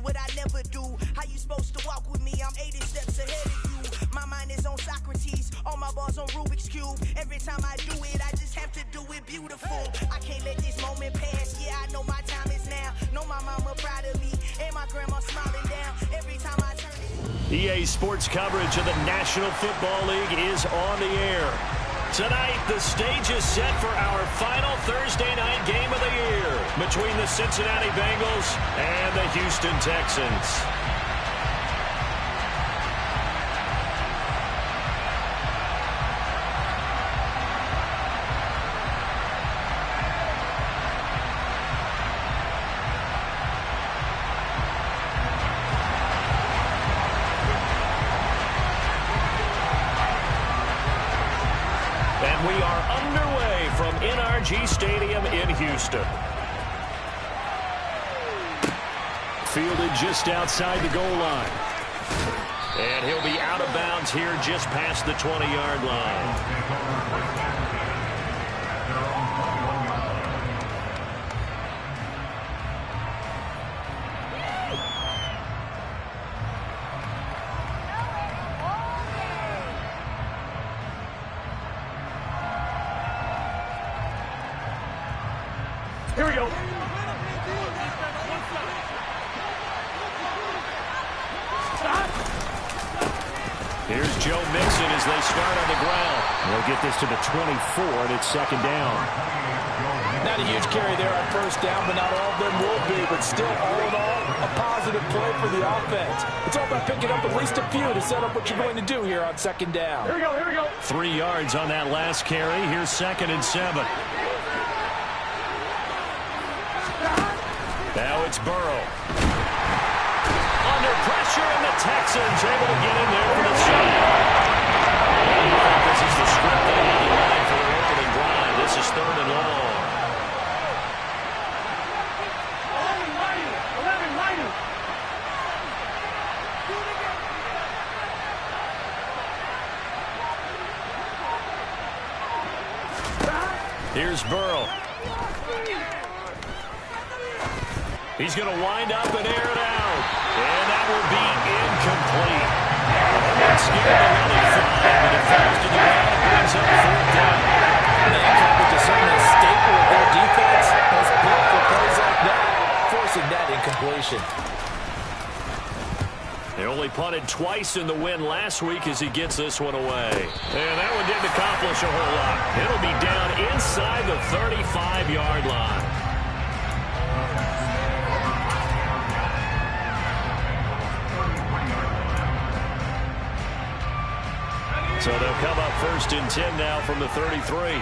what I never do. How you supposed to walk with me? I'm 80 steps ahead of you. My mind is on Socrates, all my bars on Rubik's Cube. Every time I do it, I just have to do it beautiful. I can't let this moment pass. Yeah, I know my time is now. Know my mama proud of me, and my grandma smiling down every time I turn it. EA Sports coverage of the National Football League is on the air. Tonight, the stage is set for our final Thursday night game of the year between the Cincinnati Bengals and the Houston Texans. And we are underway from NRG Stadium in Houston. Fielded just outside the goal line. And he'll be out of bounds here just past the 20-yard line. Here we go. Here's Joe Mixon as they start on the ground. They'll get this to the 24, and it's second down. Not a huge carry there on first down, but not all of them will be. But still, all in all, a positive play for the offense. It's all about picking up at least a few to set up what you're going to do here on second down. Here we go, here we go. 3 yards on that last carry. Here's 2nd and 7. Now it's Burrow. Under pressure, and the Texans able to get in there for the stop. This is the script they have in mind for their opening drive. This is 3rd and long. 11. Here's Burrow. He's going to wind up and air it out. And that will be incomplete. Not scared to let it fly, but it falls to the ground and brings up 4th down. Man coverage is certainly a staple of their defense. That's built for plays like that, forcing that incompletion. They only punted twice in the win last week as he gets this one away. And that one didn't accomplish a whole lot. It'll be down inside the 35-yard line. So they'll come up 1st and 10 now from the 33.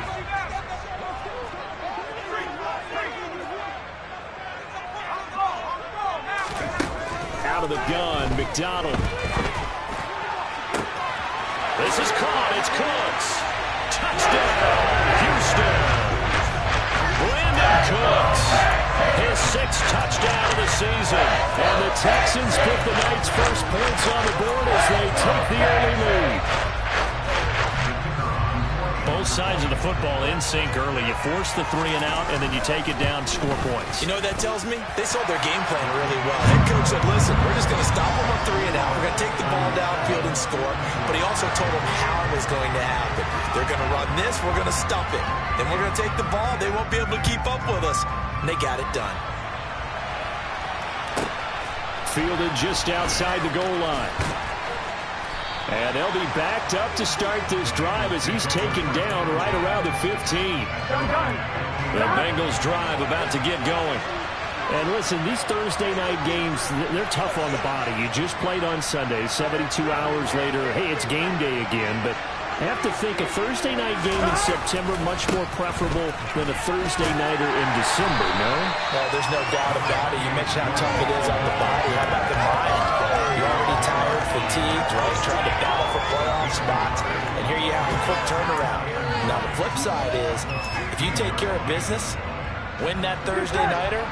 Out of the gun, McDonald. This is caught. It's Cooks. Touchdown, Houston. Brandon Cooks. His 6th touchdown of the season. And the Texans put the night's first points on the board as they take the early lead. Both sides of the football in sync early. You force the 3 and out, and then you take it down, score points. You know what that tells me? They sold their game plan really well. Head coach said, listen, we're just going to stop them on 3 and out. We're going to take the ball downfield and score. But he also told them how it was going to happen. They're going to run this. We're going to stump it. Then we're going to take the ball. They won't be able to keep up with us. And they got it done. Fielded just outside the goal line. And they'll be backed up to start this drive as he's taken down right around the 15. The Bengals drive about to get going. And listen, these Thursday night games, they're tough on the body. You just played on Sunday, 72 hours later. Hey, it's game day again, but I have to think a Thursday night game in September much more preferable than a Thursday nighter in December, no? Well, there's no doubt about it. You mentioned how tough it is on the body. How about the mind? You're already tired, fatigued, right? Trying to battle for playoff spots. And here you have a quick turnaround. Now, the flip side is, if you take care of business, win that Thursday nighter,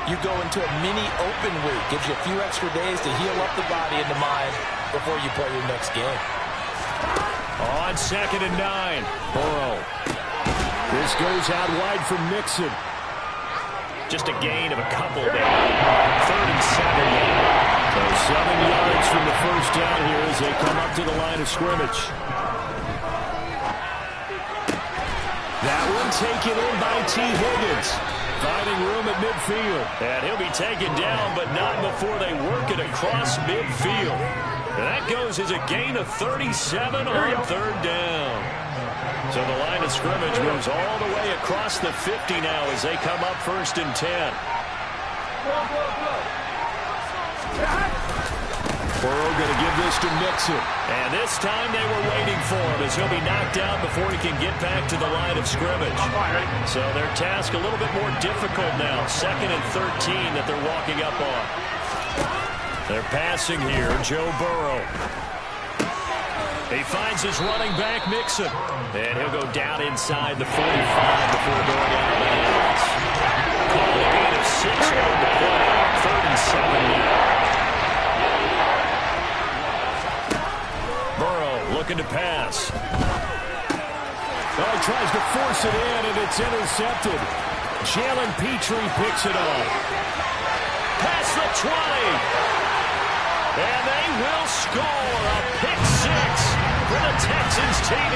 you go into a mini open week. Gives you a few extra days to heal up the body and the mind before you play your next game. On 2nd and 9, Burrow. This goes out wide for Mixon. Just a gain of a couple there. 3rd and 7 now. So 7 yards from the first down here as they come up to the line of scrimmage. That one taken in by T. Higgins. Finding room at midfield. And he'll be taken down, but not before they work it across midfield. And that goes as a gain of 37 on 3rd down. So the line of scrimmage moves all the way across the 50 now as they come up 1st and 10. Burrow going to give this to Mixon. And this time they were waiting for him as he'll be knocked out before he can get back to the line of scrimmage. So their task a little bit more difficult now. 2nd and 13 that they're walking up on. They're passing here, Joe Burrow. He finds his running back, Mixon. And he'll go down inside the 45 before going out of bounds. Call a gain of 6 on the play. 3rd and 7 now. Burrow looking to pass. Oh, he tries to force it in, and it's intercepted. Jalen Petrie picks it up. Past the 20. And they will score a pick 6 for the Texans TD.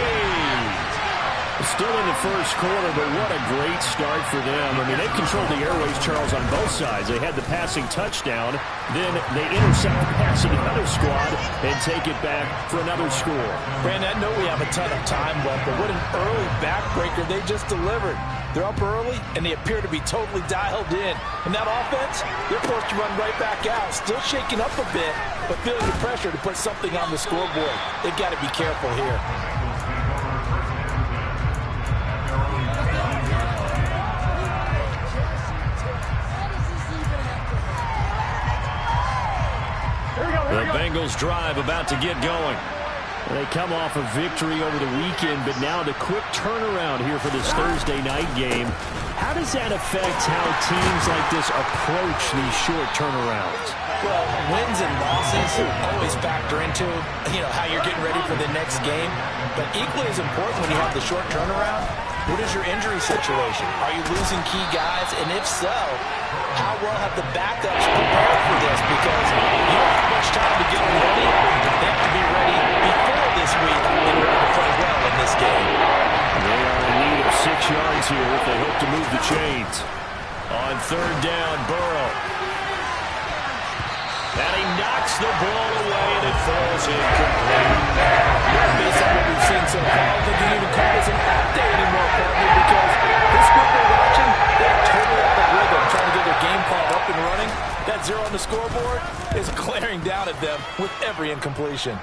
Still in the first quarter, but what a great start for them. I mean, they controlled the airways, Charles, on both sides. They had the passing touchdown. Then they intercept the pass of the other squad and take it back for another score. Brandon, I know we have a ton of time left, but what an early backbreaker they just delivered. They're up early, and they appear to be totally dialed in. And that offense, they're forced to run right back out. Still shaking up a bit, but feeling the pressure to put something on the scoreboard. They've got to be careful here. The Bengals drive about to get going. They come off a victory over the weekend, but now the quick turnaround here for this Thursday night game. How does that affect how teams like this approach these short turnarounds? Well, wins and losses always factor into, how you're getting ready for the next game. But equally as important when you have the short turnaround, what is your injury situation? Are you losing key guys? And if so, how well have the backups prepared for this? Because you don't have much time to get them ready. They have to be ready before this week in order to play well in this game. They are in need of 6 yards here if they hope to move the chains. On 3rd down, Burrow. And he knocks the ball away and it falls incomplete. Based on what we've seen so far, I don't think you can even call this an update anymore, partner, because this group we're watching, they're totally out of rhythm, trying to get their game plan up and running. That 0 on the scoreboard is glaring down at them with every incompletion.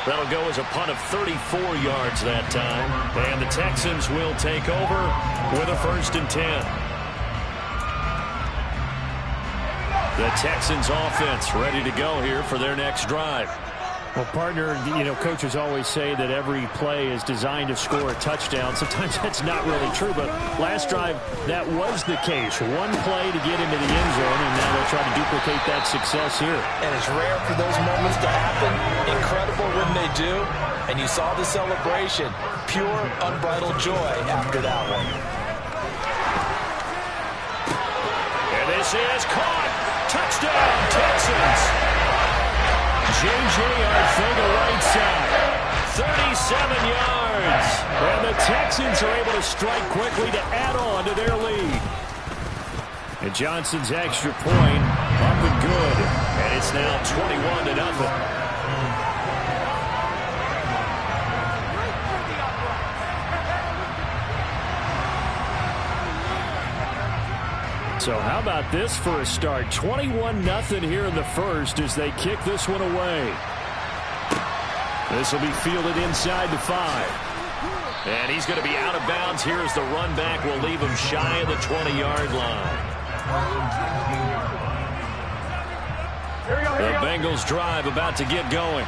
That'll go as a punt of 34 yards that time. And the Texans will take over with a 1st and 10. The Texans offense ready to go here for their next drive. Well, partner, coaches always say that every play is designed to score a touchdown. Sometimes that's not really true, but last drive, that was the case. One play to get into the end zone, and now they'll try to duplicate that success here. And it's rare for those moments to happen. Incredible when they do. And you saw the celebration. Pure, unbridled joy after that one. And this is caught. Touchdown, Texans. J.J. Arthur right side. 37 yards. And the Texans are able to strike quickly to add on to their lead. And Johnson's extra point up and good. And it's now 21-0. So how about this for a start? 21-0 here in the first as they kick this one away. This will be fielded inside the 5. And he's going to be out of bounds here as the run back will leave him shy of the 20-yard line. The Bengals drive about to get going.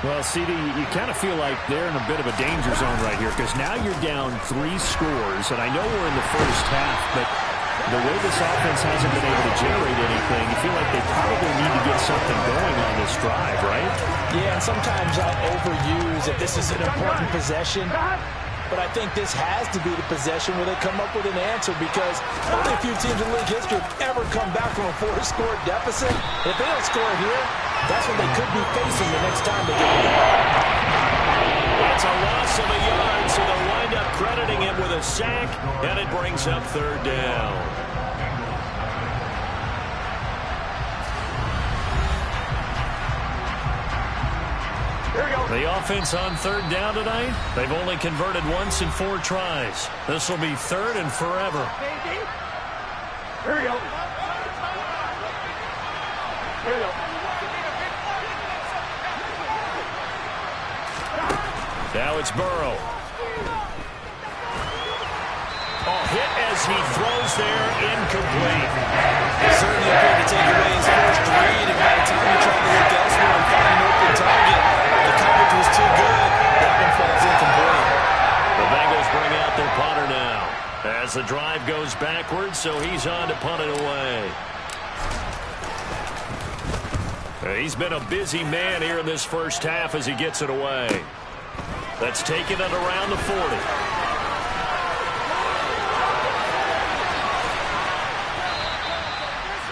Well, CD, you kind of feel like they're in a bit of a danger zone right here because now you're down 3 scores. And I know we're in the first half, but the way this offense hasn't been able to generate anything, you feel like they probably need to get something going on this drive, right? Yeah, and sometimes I overuse if this is an important possession. but I think this has to be the possession where they come up with an answer, because only a few teams in league history have ever come back from a 4-score deficit. If they don't score here, that's what they could be facing the next time they get the ball. That's a loss of a yard, so they'll wind up crediting him with a sack, and it brings up third down. The offense on third down tonight, they've only converted once in 4 tries. This will be third and forever. Here we go. Here we go. Now it's Burrow. Oh, hit as he throws there, incomplete. Certainly appeared to take away his first read, and by the time he tried to look elsewhere and find an open target, the coverage was too good. That one falls incomplete. The Bengals bring out their punter now as the drive goes backwards, so he's on to punt it away. He's been a busy man here in this first half as he gets it away. That's taken it around the 40.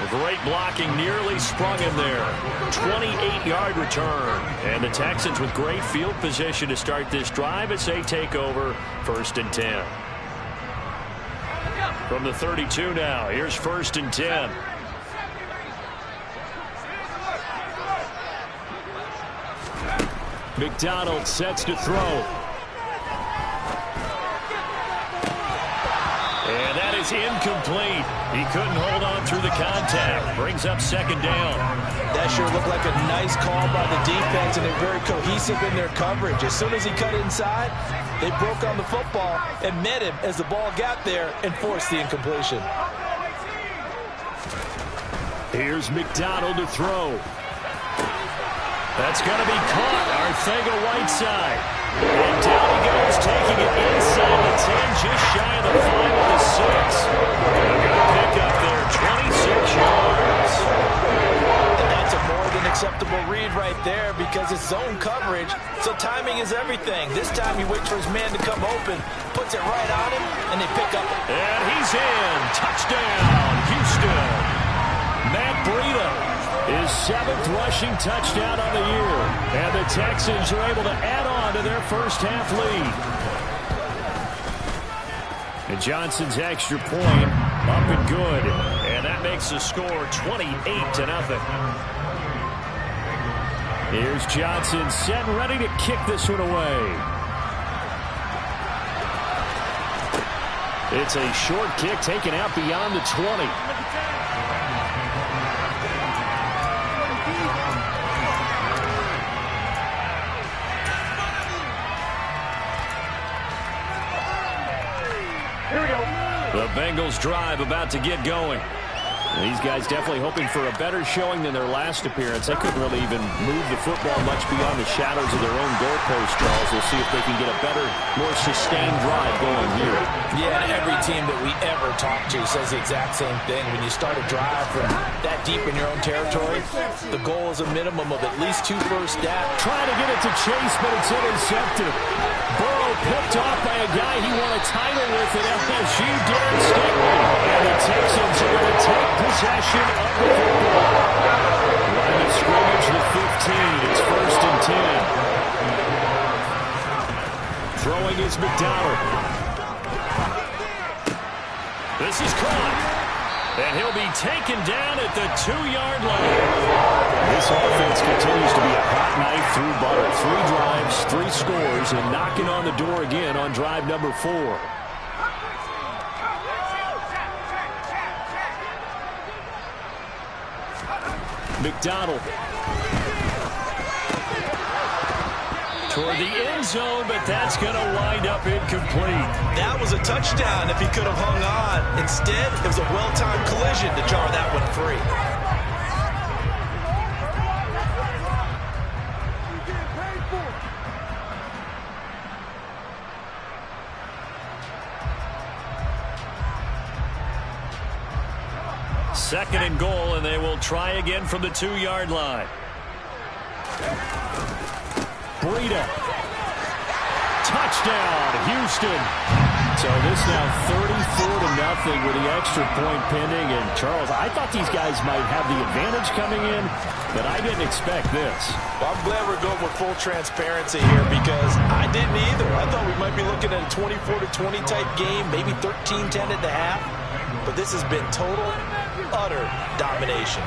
Great blocking, nearly sprung him there. 28-yard return. And the Texans with great field position to start this drive as they take over 1st and 10. From the 32 now, here's 1st and 10. McDonald sets to throw. And that is incomplete. He couldn't hold on through the contact. Brings up 2nd down. That sure looked like a nice call by the defense, and they're very cohesive in their coverage. As soon as he cut inside, they broke on the football and met him as the ball got there and forced the incompletion. Here's McDonald to throw. That's going to be caught. Arcega-Whiteside. And down he goes, taking it inside the 10, just shy of the 5 with the 6. A good pick up there, 26 yards. And that's a more than acceptable read right there, because it's zone coverage, so timing is everything. This time he waits for his man to come open, puts it right on him, and they pick up. And he's in. Touchdown, Houston. Matt Breida. His 7th rushing touchdown on the year. And the Texans are able to add on to their first half lead. And Johnson's extra point up and good. And that makes the score 28-0. Here's Johnson set and ready to kick this one away. It's a short kick taken out beyond the 20. The Bengals drive about to get going. These guys definitely hoping for a better showing than their last appearance. They couldn't really even move the football much beyond the shadows of their own goalpost, Charles. We'll see if they can get a better, more sustained drive going here. Yeah, and every team that we ever talk to says the exact same thing. When you start a drive from that deep in your own territory, the goal is a minimum of at least 2 first downs. Trying to get it to Chase, but it's intercepted. Burrow picked off by a guy he won a title with at LSU, Darren Stingley. And the Texans are going to take possession of the football. Line of scrimmage, the 15. It's 1st and 10. Throwing is McDonald. This is caught. And he'll be taken down at the 2-yard line. This offense continues to be a hot knife through butter. 3 drives, 3 scores, and knocking on the door again on drive number 4. McDonald. Toward the end zone, but that's going to wind up incomplete. That was a touchdown if he could have hung on. Instead, it was a well-timed collision to jar that one free. Second and goal, and they will try again from the 2-yard line. Breida touchdown, Houston. So this now 34-0 with the extra point pending. And Charles, I thought these guys might have the advantage coming in, but I didn't expect this. Well, I'm glad we're going with full transparency here because I didn't either. I thought we might be looking at a 24-20 type game, maybe 13-10 at the half. But this has been total, utter domination.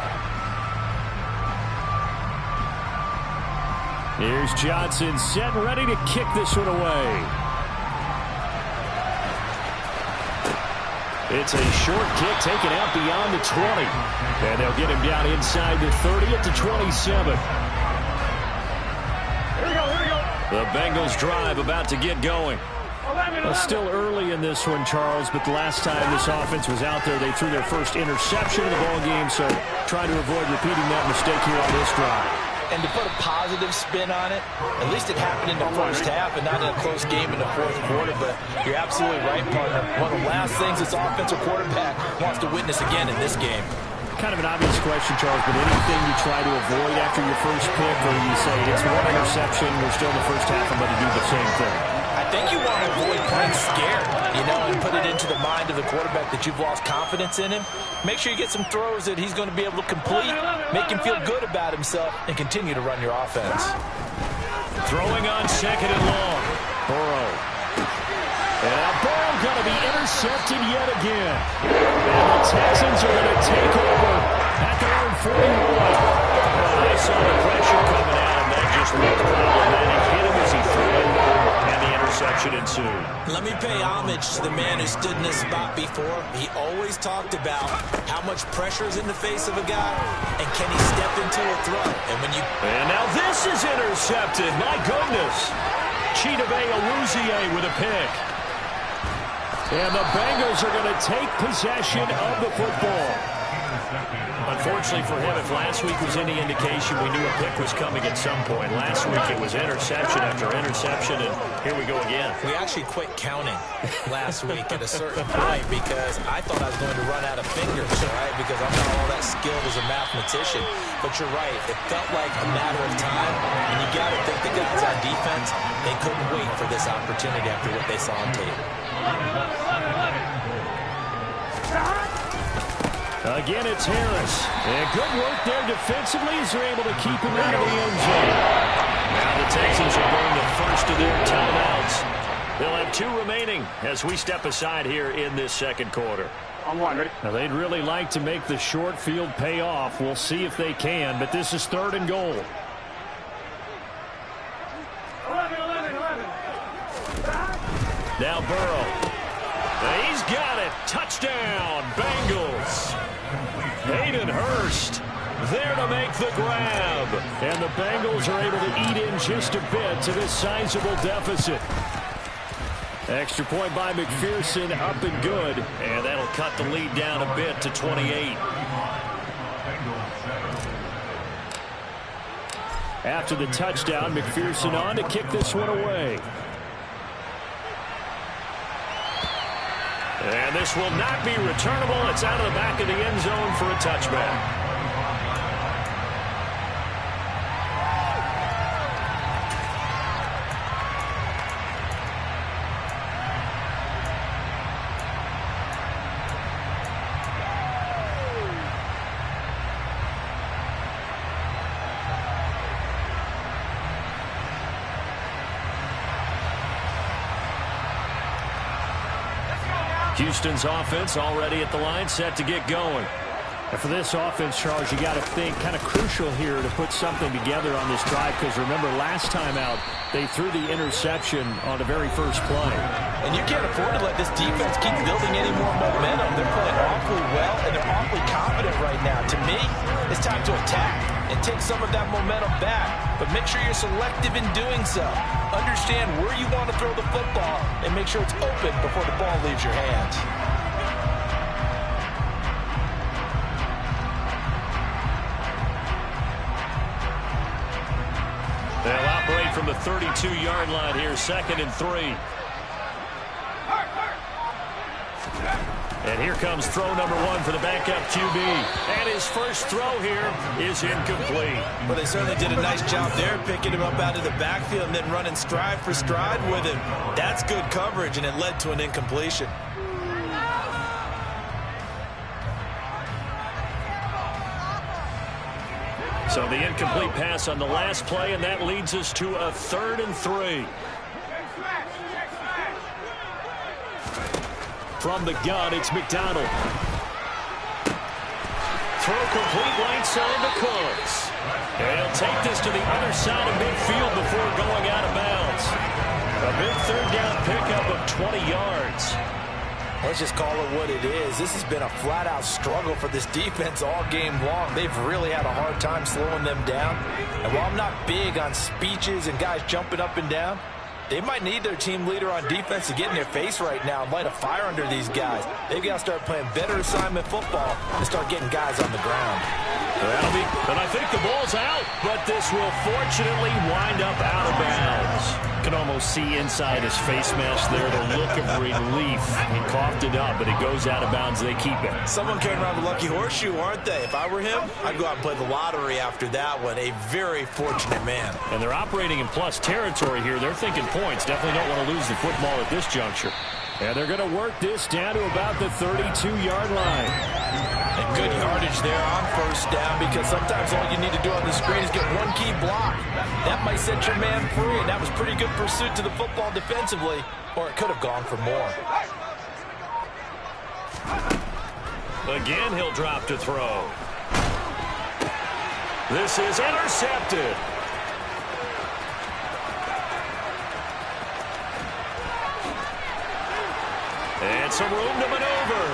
Here's Johnson set and ready to kick this one away. It's a short kick taken out beyond the 20. And they'll get him down inside the 30 at the 27. The Bengals drive about to get going. Well, still early in this one, Charles, but the last time this offense was out there, they threw their first interception in the ball game, so try to avoid repeating that mistake here on this drive. And to put a positive spin on it, at least it happened in the first half and not in a close game in the fourth quarter. But you're absolutely right, partner. One of the last things this offensive quarterback wants to witness again in this game. Kind of an obvious question, Charles, but anything you try to avoid after your first pick, or you say it's one interception, we're still in the first half, I'm going to do the same thing? I think you want to avoid playing scared, and put it into the mind of the quarterback that you've lost confidence in him. Make sure you get some throws that he's going to be able to complete, make him feel good about himself, and continue to run your offense. Throwing on second and long. Burrow. And now Burrow going to be intercepted yet again. And the Texans are going to take over at their own 41. I saw the pressure coming at him. That just looked problematic. Hit him as he threw it. And the interception ensued. Let me pay homage to the man who stood in this spot before. He always talked about how much pressure is in the face of a guy, and can he step into a throw. And now this is intercepted. My goodness. Chidobe Awuzie with a pick. And the Bengals are going to take possession of the football. Unfortunately for him, if last week was any indication, we knew a pick was coming at some point. Last week it was interception after interception, and here we go again. We actually quit counting last week at a certain point because I thought I was going to run out of fingers, right? Because I'm not all that skilled as a mathematician. But you're right, it felt like a matter of time, and you got to think the guys on defense, they couldn't wait for this opportunity after what they saw on tape. Again, it's Harris. And good work there defensively as they're able to keep him out of the end zone. Now the Texans are going to first of their timeouts. They'll have 2 remaining as we step aside here in this second quarter. Now, they'd really like to make the short field pay off. We'll see if they can, but this is 3rd and goal. 11. Now Burrow. He's got it. Touchdown, Bengals. Hayden Hurst there to make the grab. And the Bengals are able to eat in just a bit to this sizable deficit. Extra point by McPherson, up and good. And that'll cut the lead down a bit to 28. After the touchdown, McPherson on to kick this one away. And this will not be returnable. It's out of the back of the end zone for a touchback. Houston's offense already at the line, set to get going. And for this offense, Charles, you got to think kind of crucial here to put something together on this drive, because remember, last time out, they threw the interception on the very first play. And you can't afford to let this defense keep building any more momentum. They're playing awfully well, and they're awfully confident right now. To me, it's time to attack and take some of that momentum back. But make sure you're selective in doing so. Understand where you want to throw the football and make sure it's open before the ball leaves your hands. They'll operate from the 32-yard line here, 2nd and 3. And here comes throw number 1 for the backup QB. And his first throw here is incomplete. Well, they certainly did a nice job there, picking him up out of the backfield and then running stride for stride with him. That's good coverage, and it led to an incompletion. So the incomplete pass on the last play, and that leads us to a 3rd and 3. From the gun, it's McDonald. Throw complete right side to Cooks. And he'll take this to the other side of midfield before going out of bounds. A big 3rd down pickup of 20 yards. Let's just call it what it is. This has been a flat-out struggle for this defense all game long. They've really had a hard time slowing them down. And while I'm not big on speeches and guys jumping up and down, they might need their team leader on defense to get in their face right now and light a fire under these guys. They've got to start playing better assignment football and start getting guys on the ground. That'll be, and I think the ball's out, but this will fortunately wind up out of bounds. You can almost see inside his face mask there the look of relief. He coughed it up, but it goes out of bounds. They keep it. Someone came around the lucky horseshoe, aren't they? If I were him, I'd go out and play the lottery after that one. A very fortunate man. And they're operating in plus territory here. They're thinking points. Definitely don't want to lose the football at this juncture. And they're going to work this down to about the 32-yard line. And good yardage there on 1st down, because sometimes all you need to do on the screen is get one key block. That might set your man free, and that was pretty good pursuit to the football defensively, or it could have gone for more. Again, he'll drop to throw. This is intercepted. And some room to maneuver.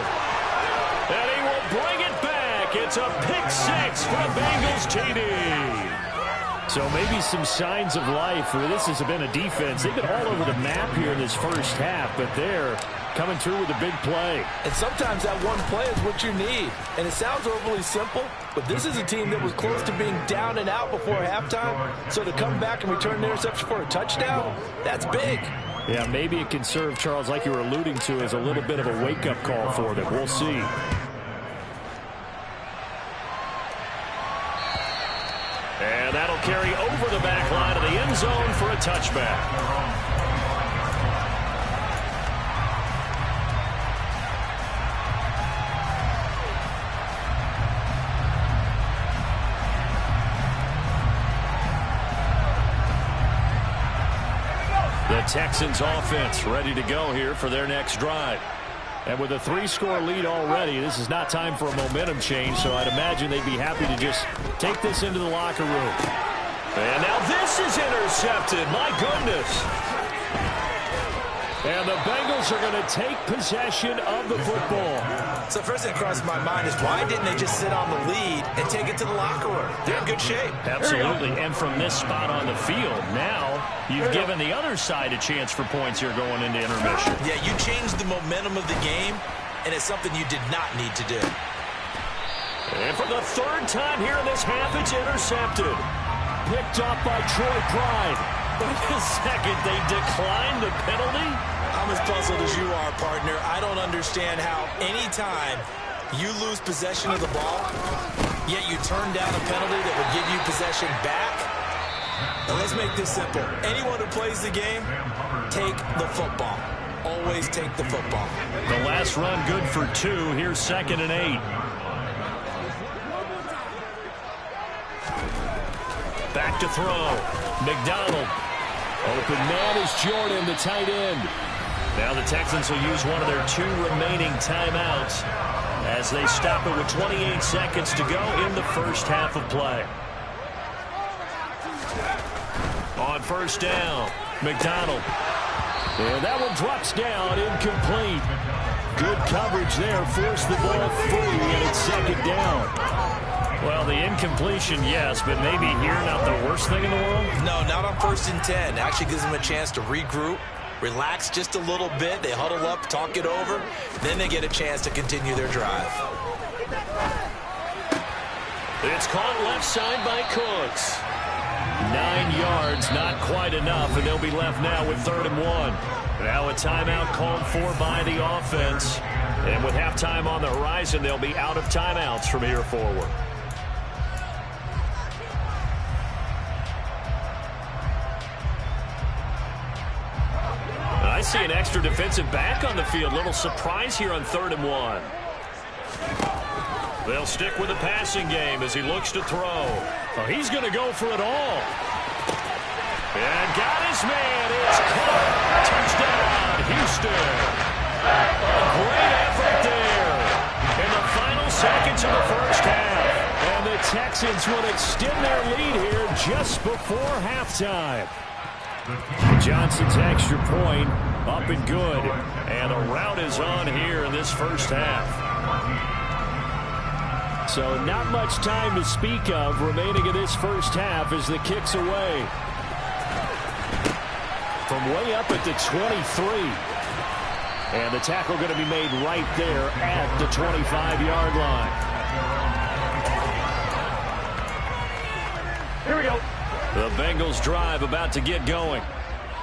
And he will bring it back. It's a pick 6 for the Bengals TD. So maybe some signs of life for this has been a defense. They've been all over the map here in this first half, but they're coming through with a big play. And sometimes that one play is what you need. And it sounds overly simple, but this is a team that was close to being down and out before halftime. So to come back and return an interception for a touchdown, that's big. Yeah, maybe it can serve, Charles, like you were alluding to, as a little bit of a wake-up call for them. We'll see. And that'll carry over the back line of the end zone for a touchback. The Texans offense ready to go here for their next drive. And with a 3-score lead already, this is not time for a momentum change, so I'd imagine they'd be happy to just take this into the locker room. And now this is intercepted. My goodness. And the Bengals are going to take possession of the football. So first thing that crosses my mind is, why didn't they just sit on the lead and take it to the locker room? They're in good shape. Absolutely. And from this spot on the field, now you've given the other side a chance for points here going into intermission. Yeah, you changed the momentum of the game, and it's something you did not need to do. And for the 3rd time here in this half, it's intercepted. Picked up by Troy Pride. Wait a second, they declined the penalty? I'm as puzzled as you are, partner. I don't understand how any time you lose possession of the ball, yet you turn down a penalty that would give you possession back. Now let's make this simple. Anyone who plays the game, take the football. Always take the football. The last run good for 2. Here's 2nd and 8. Back to throw. McDonald. Open man is Jordan, the tight end. Now the Texans will use one of their 2 remaining timeouts as they stop it with 28 seconds to go in the first half of play. On 1st down, McDonald. And that one drops down, incomplete. Good coverage there, forced the ball free, and it's 2nd down. Well, the incompletion, yes, but maybe here not the worst thing in the world? No, not on 1st and 10. Actually gives them a chance to regroup, relax just a little bit. They huddle up, talk it over. Then they get a chance to continue their drive. It's caught left side by Cooks. 9 yards, not quite enough, and they'll be left now with 3rd and 1. Now a timeout called for by the offense. And with halftime on the horizon, they'll be out of timeouts from here forward. I see an extra defensive back on the field. Little surprise here on 3rd and 1. They'll stick with the passing game as he looks to throw. Oh, he's going to go for it all. And got his man. It's caught. Touchdown, Houston. A great effort there. In the final seconds of the first half. And the Texans will extend their lead here just before halftime. Johnson's extra point up and good. And a rout is on here in this first half. So not much time to speak of remaining in this first half as the kick's away. From way up at the 23. And the tackle going to be made right there at the 25-yard line. Here we go. The Bengals drive about to get going.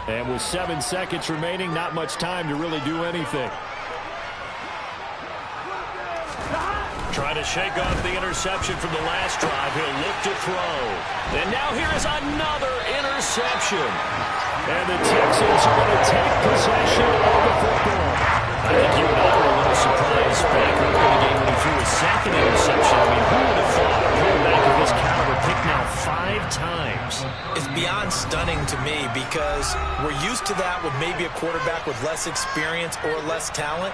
And with 7 seconds remaining, not much time to really do anything. Trying to shake off the interception from the last drive. He'll look to throw. And now here is another interception. And the Texans are going to take possession of the football. I think you and I were a little surprised back early in the game when he threw his second interception. I mean, who would have thought a quarterback of this caliber picked now 5 times? It's beyond stunning to me because we're used to that with maybe a quarterback with less experience or less talent.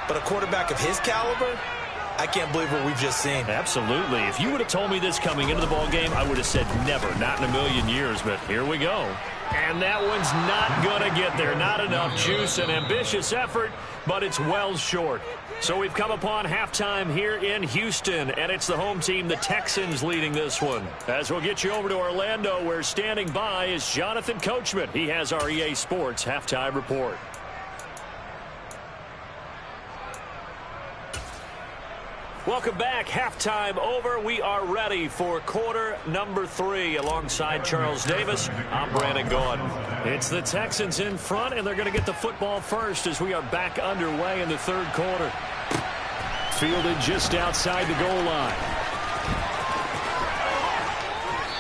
But a quarterback of his caliber, I can't believe what we've just seen. Absolutely. If you would have told me this coming into the ballgame, I would have said never, not in a million years. But here we go. And that one's not going to get there. Not enough juice, an ambitious effort, but it's well short. So we've come upon halftime here in Houston, and it's the home team, the Texans, leading this one. As we'll get you over to Orlando, where standing by is Jonathan Coachman. He has our EA Sports halftime report. Welcome back. Halftime over. We are ready for quarter number 3. Alongside Charles Davis, I'm Brandon Gaudin. It's the Texans in front, and they're going to get the football first as we are back underway in the 3rd quarter. Fielded just outside the goal line.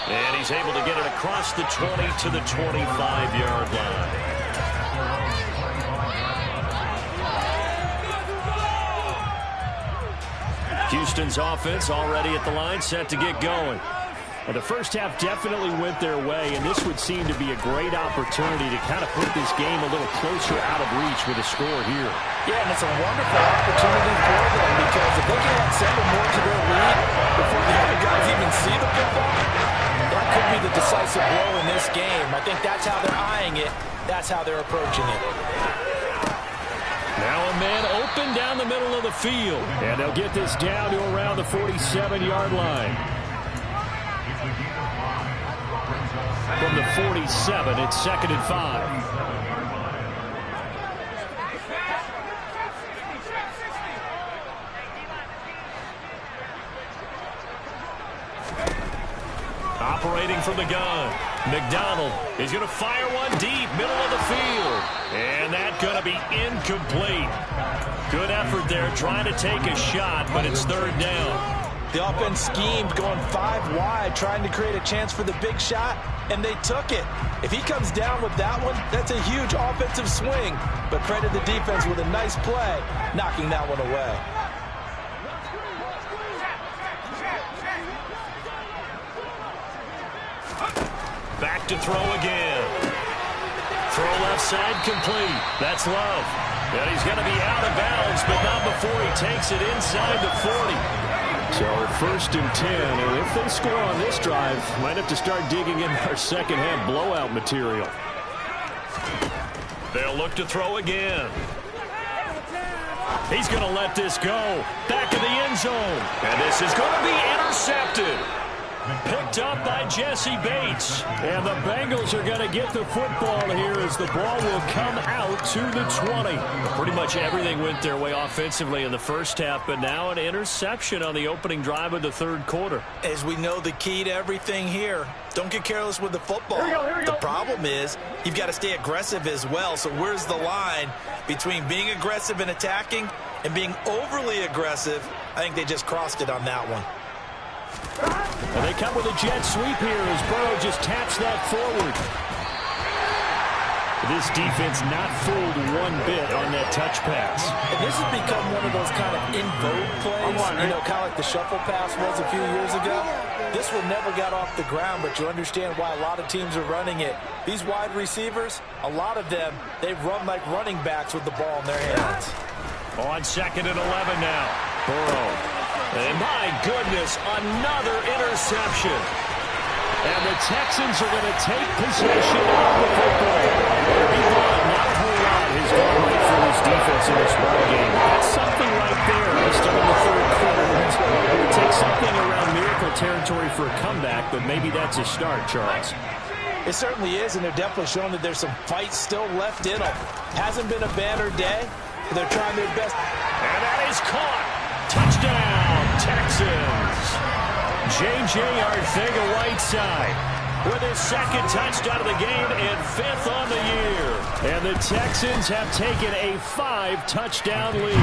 And he's able to get it across the 20 to the 25-yard line. Houston's offense already at the line, set to get going. And the first half definitely went their way, and this would seem to be a great opportunity to kind of put this game a little closer out of reach with a score here. Yeah, and it's a wonderful opportunity for them because if they can add 7 more to their lead before the other guys even see the football, that could be the decisive blow in this game. I think that's how they're eyeing it. That's how they're approaching it. Now a man open down the middle of the field. And they'll get this down to around the 47-yard line. From the 47, it's 2nd and 5. Operating from the gun. McDonald is going to fire one deep, middle of the field. And that's going to be incomplete. Good effort there, trying to take a shot, but it's 3rd down. The offense schemed, going 5 wide, trying to create a chance for the big shot, and they took it. If he comes down with that one, that's a huge offensive swing. But credit the defense with a nice play, knocking that one away. Back to throw again. Throw left side complete. That's Love. And he's going to be out of bounds, but not before he takes it inside the 40. So 1st and 10, and if they score on this drive, might have to start digging in our second half blowout material. They'll look to throw again. He's going to let this go. Back in the end zone. And this is going to be intercepted. Picked up by Jesse Bates. And the Bengals are going to get the football here as the ball will come out to the 20. Pretty much everything went their way offensively in the first half, but now an interception on the opening drive of the third quarter. As we know, the key to everything here, don't get careless with the football. The problem is you've got to stay aggressive as well. So where's the line between being aggressive and attacking and being overly aggressive? I think they just crossed it on that one. And they come with a jet sweep here as Burrow just taps that forward. This defense not fooled one bit on that touch pass. And this has become one of those kind of in vogue plays, you know, kind of like the shuffle pass was a few years ago. This one never got off the ground, but you understand why a lot of teams are running it. These wide receivers, a lot of them, they run like running backs with the ball in their hands. On 2nd and 11 now. Burrow. And my goodness, another interception. And the Texans are going to take possession of the football. Not a whole lot has gone right for this defense in this ball game. That's something right there. Still in the third quarter. It would take something around miracle territory for a comeback, but maybe that's a start, Charles. It certainly is, and they're definitely showing that there's some fight still left in them. Hasn't been a banner day. They're trying their best. And that is caught. Touchdown, Texans. J.J. Arcega-Whiteside with his second touchdown of the game and 5th on the year. And the Texans have taken a 5-touchdown lead.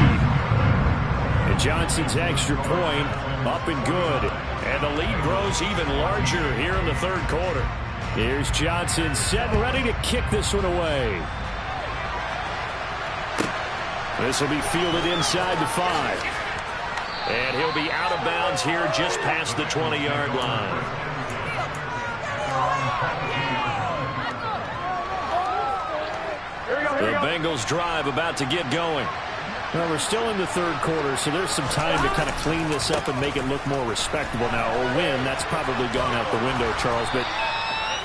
And Johnson's extra point up and good. And the lead grows even larger here in the third quarter. Here's Johnson set and ready to kick this one away. This will be fielded inside the 5. And he'll be out of bounds here just past the 20-yard line. The Bengals drive about to get going. Well, we're still in the third quarter, so there's some time to kind of clean this up and make it look more respectable now. Or win, that's probably gone out the window, Charles. But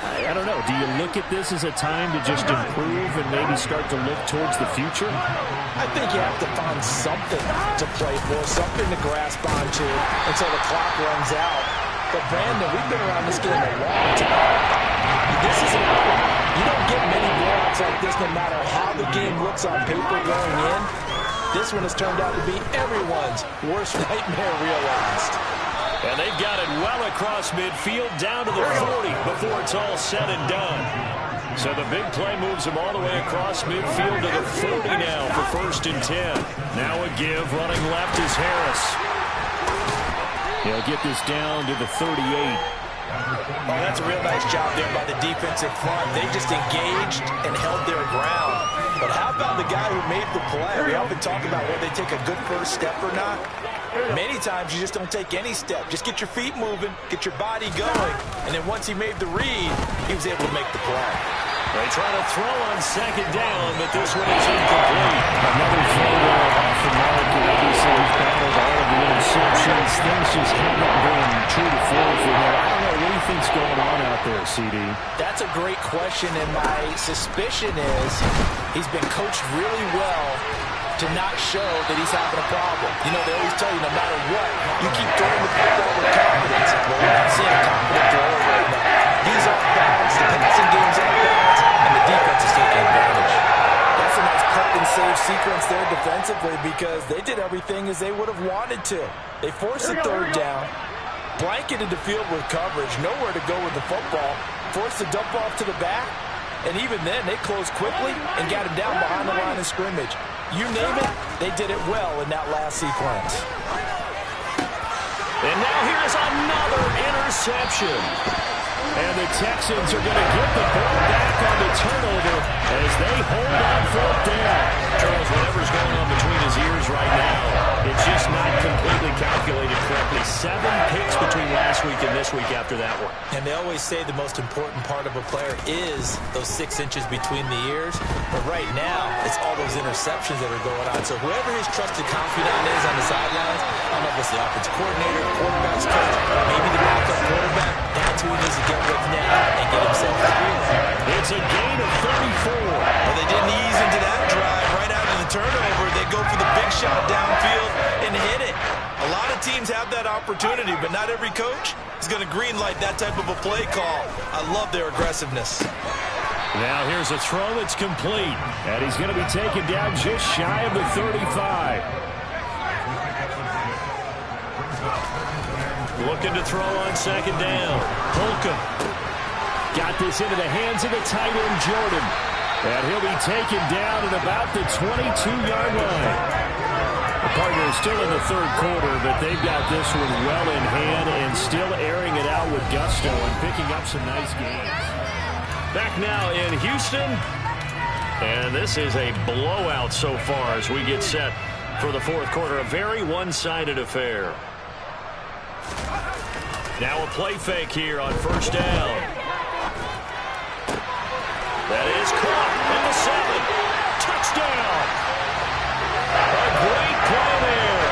I don't know. Do you look at this as a time to just improve and maybe start to look towards the future? I think you have to find something to play for, something to grasp onto until the clock runs out. But, Brandon, we've been around this game a long time. This is you don't get many blowouts like this no matter how the game looks on paper going in. This one has turned out to be everyone's worst nightmare realized. And they've got it well across midfield down to the 40 before it's all said and done. So the big play moves them all the way across midfield to the 40 now for 1st and 10. Now a give. Running left is Harris. He'll get this down to the 38. Oh, that's a real nice job there by the defensive front. They just engaged and held their ground. But how about the guy who made the play? We often talk about whether they take a good first step or not. Many times you just don't take any step. Just get your feet moving, get your body going, and then once he made the read, he was able to make the play. They try to throw on 2nd down, but this one is incomplete. Another throw off the mark, and obviously he's battled all of the interceptions. Things just haven't been true to form for him. I don't know, what do you think's going on out there, CD? That's a great question, and my suspicion is he's been coached really well to not show that he's having a problem. You know, they always tell you no matter what, you keep throwing the football with confidence. Well, we're not seeing a confident thrower right now. He's off balance, the passing game's off balance, and the defense is taking advantage. That's a nice cut and save sequence there defensively because they did everything as they would have wanted to. They forced the 3rd down, blanketed the field with coverage, nowhere to go with the football, forced the dump off to the back, and even then they closed quickly and got him down behind the line of scrimmage. You name it, they did it well in that last sequence. And now here's another interception. And the Texans are going to get the ball back on the turnover as they hold on 4th down. Charles, whatever's going on between his ears right now, it's just not completely calculated correctly. 7 picks between last week and this week after that one. And they always say the most important part of a player is those 6 inches between the ears. But right now, it's all those interceptions that are going on. So whoever his trusted confidant is on the sidelines, I don't know if it's the offensive coordinator, quarterback's coach, maybe the backup quarterback, that's who he needs to get with now and get himself through. It's a gain of 34. Well, they didn't ease into that drive right after the turnover. They go for the big shot downfield and hit it. A lot of teams have that opportunity, but not every coach is going to greenlight that type of a play call. I love their aggressiveness. Now here's a throw that's complete, and he's going to be taken down just shy of the 35. Looking to throw on second down. Holcomb got this into the hands of the tight end, Jordan. And he'll be taken down at about the 22-yard line. The partner is still in the third quarter, but they've got this one well in hand and still airing it out with gusto and picking up some nice gains. Back now in Houston. And this is a blowout so far as we get set for the fourth quarter. A very one-sided affair. Now a play fake here on first down. That is caught in the 7. Touchdown. A great play there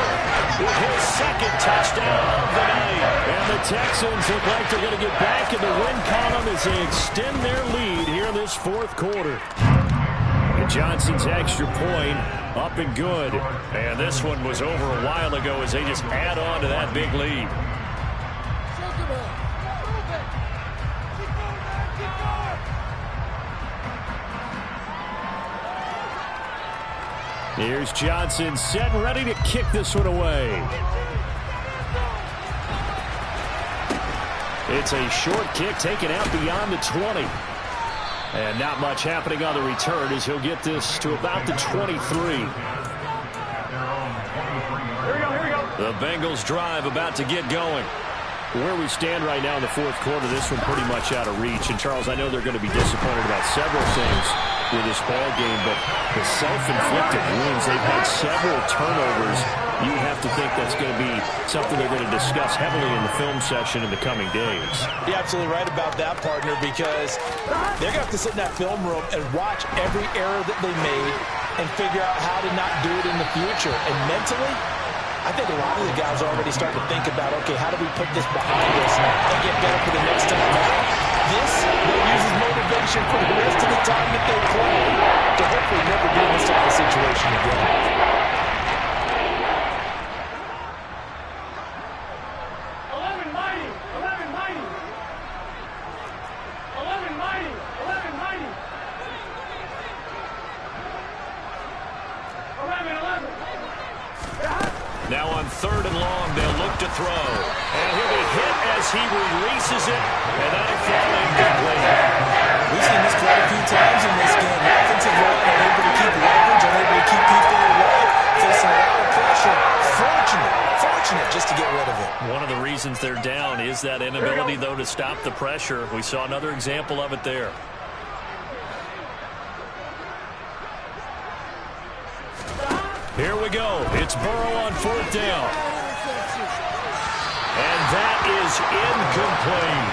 with his second touchdown of the night. And the Texans look like they're going to get back in the win column as they extend their lead here in this fourth quarter. And Johnson's extra point up and good. And this one was over a while ago as they just add on to that big lead. Here's Johnson set and ready to kick this one away. It's a short kick taken out beyond the 20. And not much happening on the return as he'll get this to about the 23. The Bengals drive about to get going. Where we stand right now in the fourth quarter, this one pretty much out of reach. And, Charles, I know they're going to be disappointed about several things with this ball game, but the self-inflicted wounds, they've had several turnovers. You have to think that's going to be something they're going to discuss heavily in the film session in the coming days. You're absolutely right about that, partner, because they're going to have to sit in that film room and watch every error that they made and figure out how to not do it in the future. And mentally, I think a lot of the guys are already starting to think about, okay, how do we put this behind us and get better for the next time out? This will use as motivation for the rest of the time that they play to hopefully never be in this type of situation again. 11. Now on third and long, they'll look to throw. And he'll be hit as he releases it, and that'll fall incomplete. We've seen this quite a few times in this game. The offensive line unable to keep leverage, unable to keep people away, facing a lot of pressure. Fortunate just to get rid of it. One of the reasons they're down is that inability, though, to stop the pressure. We saw another example of it there. Here we go. It's Burrow on fourth down. And that is incomplete.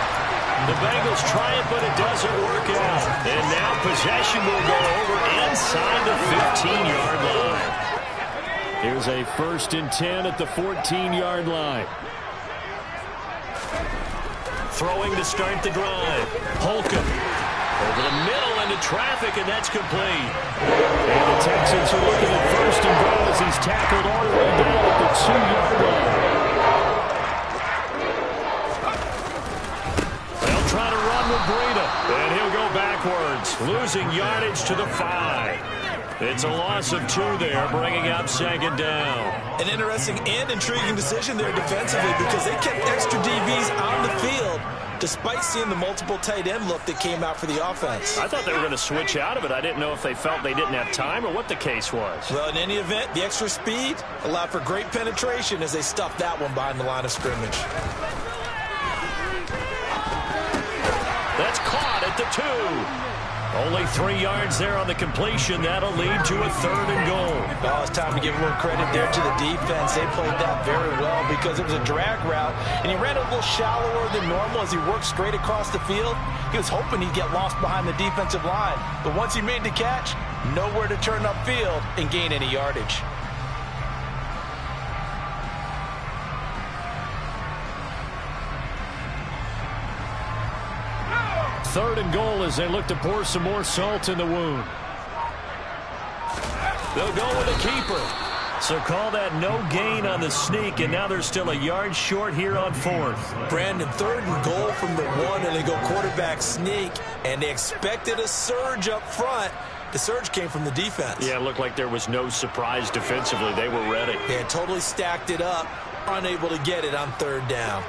The Bengals try it, but it doesn't work out. And now possession will go over inside the 15-yard line. Here's a 1st and 10 at the 14-yard line. Throwing to start the drive. Holcomb over the middle into traffic, and that's complete. And the Texans are looking at 1st and goal as he's tackled all the way down at the 2-yard line. They'll try to run with Breida, and he'll go backwards, losing yardage to the 5. It's a loss of 2 there, bringing up 2nd down. An interesting and intriguing decision there defensively because they kept extra DBs on the field despite seeing the multiple tight end look that came out for the offense. I thought they were going to switch out of it. I didn't know if they felt they didn't have time or what the case was. Well, in any event, the extra speed allowed for great penetration as they stuffed that one behind the line of scrimmage. That's caught at the 2. Only 3 yards there on the completion. That'll lead to a 3rd and goal. Oh, it's time to give a little credit there to the defense. They played that very well because it was a drag route, and he ran a little shallower than normal as he worked straight across the field. He was hoping he'd get lost behind the defensive line, but once he made the catch, nowhere to turn upfield and gain any yardage. Third and goal as they look to pour some more salt in the wound. They'll go with a keeper. So call that no gain on the sneak, and now they're still a yard short here on 4th. Brandon, 3rd and goal from the 1, and they go quarterback sneak, and they expected a surge up front. The surge came from the defense. Yeah, it looked like there was no surprise defensively. They were ready. They had totally stacked it up, unable to get it on 3rd down.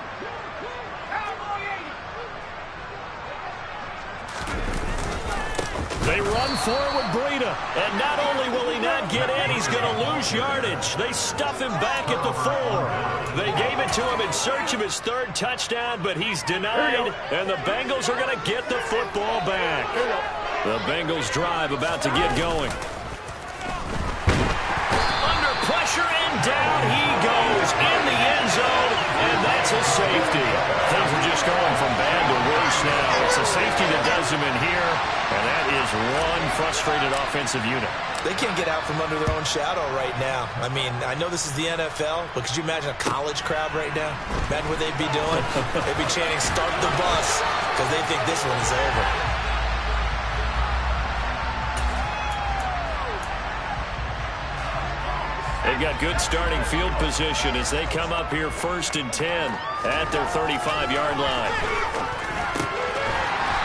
They run for it with Breida. And not only will he not get in, he's going to lose yardage. They stuff him back at the 4. They gave it to him in search of his 3rd touchdown, but he's denied. And the Bengals are going to get the football back. The Bengals drive about to get going. Under pressure and down he goes in the end zone, and that's a safety. Things are just going from bad to worse now. It's a safety that does him in here, and that is one frustrated offensive unit. They can't get out from under their own shadow right now. I mean, I know this is the NFL, but could you imagine a college crowd right now? Imagine what they'd be doing. They'd be chanting, "Start the bus," because they think this one is over. They've got good starting field position as they come up here 1st and 10 at their 35-yard line.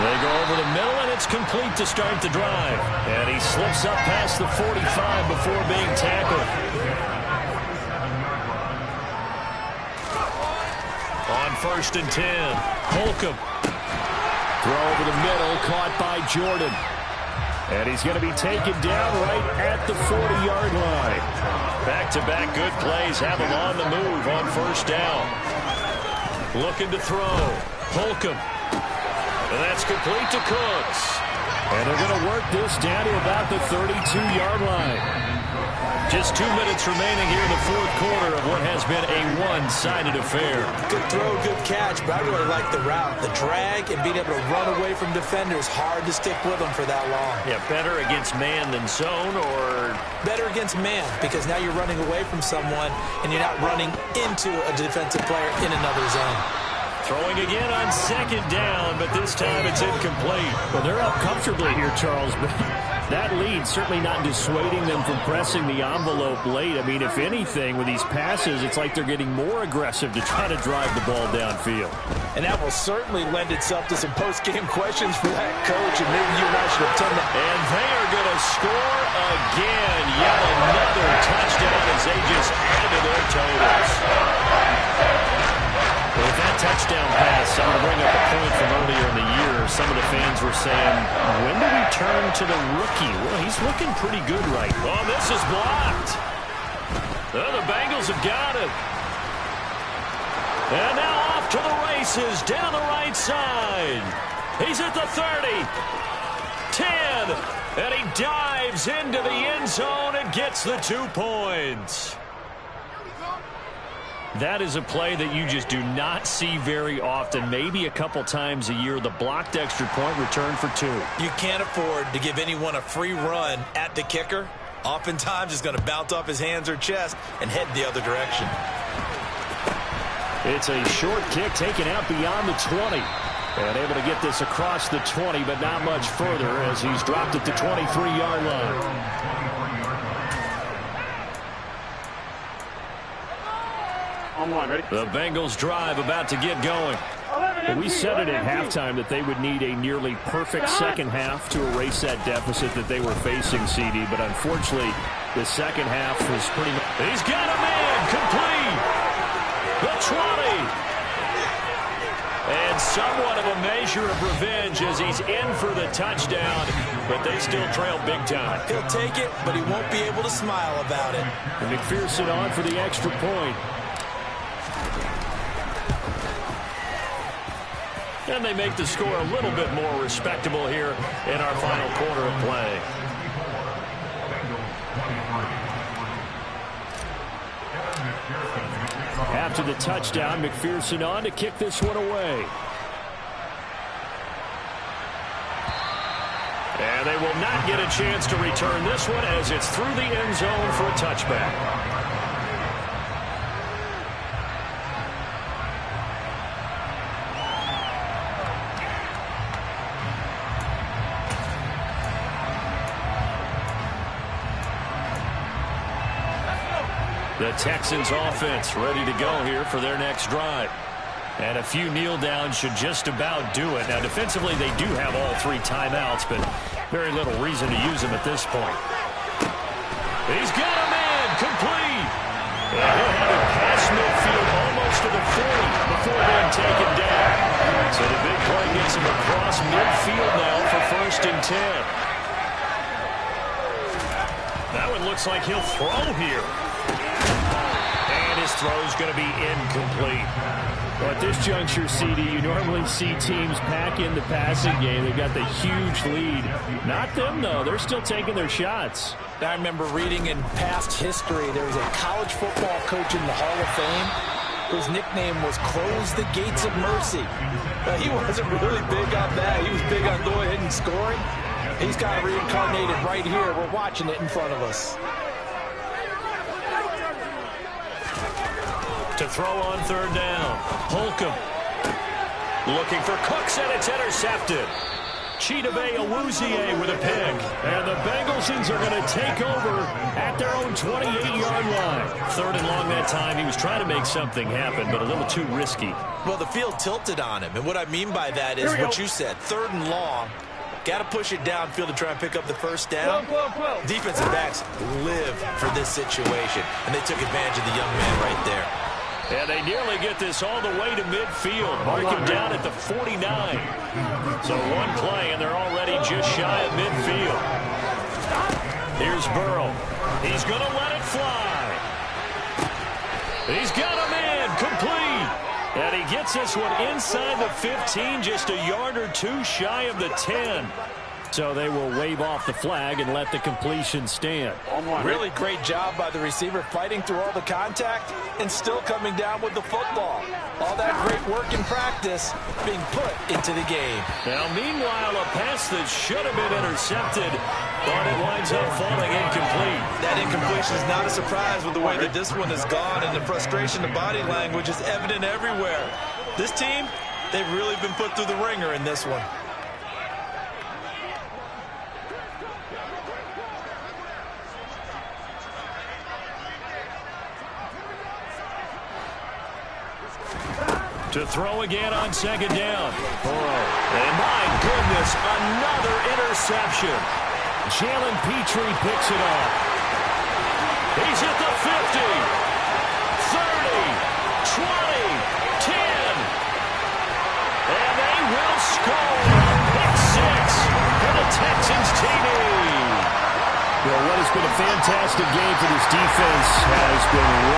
They go over the middle, and it's complete to start the drive. And he slips up past the 45 before being tackled. On 1st and 10, Holcomb. Throw over the middle, caught by Jordan. And he's going to be taken down right at the 40-yard line. Back-to-back good plays have him on the move on 1st down. Looking to throw. Holcomb. And that's complete to Cooks. And they're going to work this down to about the 32-yard line. Just 2 minutes remaining here in the 4th quarter of what has been a one-sided affair. Good throw, good catch, but I really like the route. The drag and being able to run away from defenders, hard to stick with them for that long. Yeah, better against man than zone, or? Better against man, because now you're running away from someone and you're not running into a defensive player in another zone. Throwing again on 2nd down, but this time it's incomplete. Well, they're up comfortably here, Charles, but that lead certainly not dissuading them from pressing the envelope late. I mean, if anything, with these passes, it's like they're getting more aggressive to try to drive the ball downfield. And that will certainly lend itself to some post-game questions for that coach, and maybe you and I should attend that. And they are going to score again. Yet another touchdown as they just add to their totals. With that touchdown pass, I'm going to bring up a point from earlier in the year. Some of the fans were saying, when do we turn to the rookie? Well, he's looking pretty good right now. Oh, this is blocked. Oh, the Bengals have got it. And now off to the races, down the right side. He's at the 30, 10, and he dives into the end zone and gets the 2 points. That is a play that you just do not see very often. Maybe a couple times a year, the blocked extra point return for 2. You can't afford to give anyone a free run at the kicker. Oftentimes, it's going to bounce off his hands or chest and head the other direction. It's a short kick taken out beyond the 20. And able to get this across the 20, but not much further as he's dropped at the 23-yard line. The Bengals drive about to get going. Well, we said it at halftime that they would need a nearly perfect second half to erase that deficit that they were facing, CD. But unfortunately, the second half was pretty much... He's got a man complete. The 20. And somewhat of a measure of revenge as he's in for the touchdown. But they still trail big time. He'll take it, but he won't be able to smile about it. And McPherson on for the extra point. And they make the score a little bit more respectable here in our final quarter of play. After the touchdown, McPherson on to kick this one away. And they will not get a chance to return this one as it's through the end zone for a touchback. The Texans offense ready to go here for their next drive. And a few kneel downs should just about do it. Now, defensively, they do have all 3 timeouts, but very little reason to use them at this point. He's got a man complete. And he'll have it past midfield almost to the 40 before being taken down. So the big play gets him across midfield now for 1st and 10. That one looks like he'll throw here. And his throw's going to be incomplete. Well, at this juncture, CD, you normally see teams pack in the passing game. They've got the huge lead. Not them, though. They're still taking their shots. I remember reading in past history, there was a college football coach in the Hall of Fame whose nickname was Close the Gates of Mercy. He wasn't really big on that. He was big on going ahead and scoring. He's got it reincarnated right here. We're watching it in front of us. To throw on 3rd down. Holcomb looking for Cooks, and it's intercepted. Chidobe Awuzie with a pick. And the Bengalsons are going to take over at their own 28-yard line. 3rd and long that time. He was trying to make something happen, but a little too risky. Well, the field tilted on him, and what I mean by that is what you said. 3rd and long. Got to push it downfield to try and pick up the 1st down. Defensive backs live for this situation, and they took advantage of the young man right there. And they nearly get this all the way to midfield. Mark him down at the 49. So one play, and they're already just shy of midfield. Here's Burrow. He's going to let it fly. He's got a man complete. And he gets this one inside the 15, just a yard or 2 shy of the 10. So they will wave off the flag and let the completion stand. Really great job by the receiver fighting through all the contact and still coming down with the football. All that great work in practice being put into the game. Now, meanwhile, a pass that should have been intercepted, but it winds up falling incomplete. That incompletion is not a surprise with the way that this one has gone, and the frustration, the body language is evident everywhere. This team, they've really been put through the ringer in this one. To throw again on 2nd down. Burrow. And my goodness, another interception. Jalen Petrie picks it off. He's at the 50, 30, 20, 10. And they will score. Pick 6 for the Texans TD. Well, what has been a fantastic game for this defense has been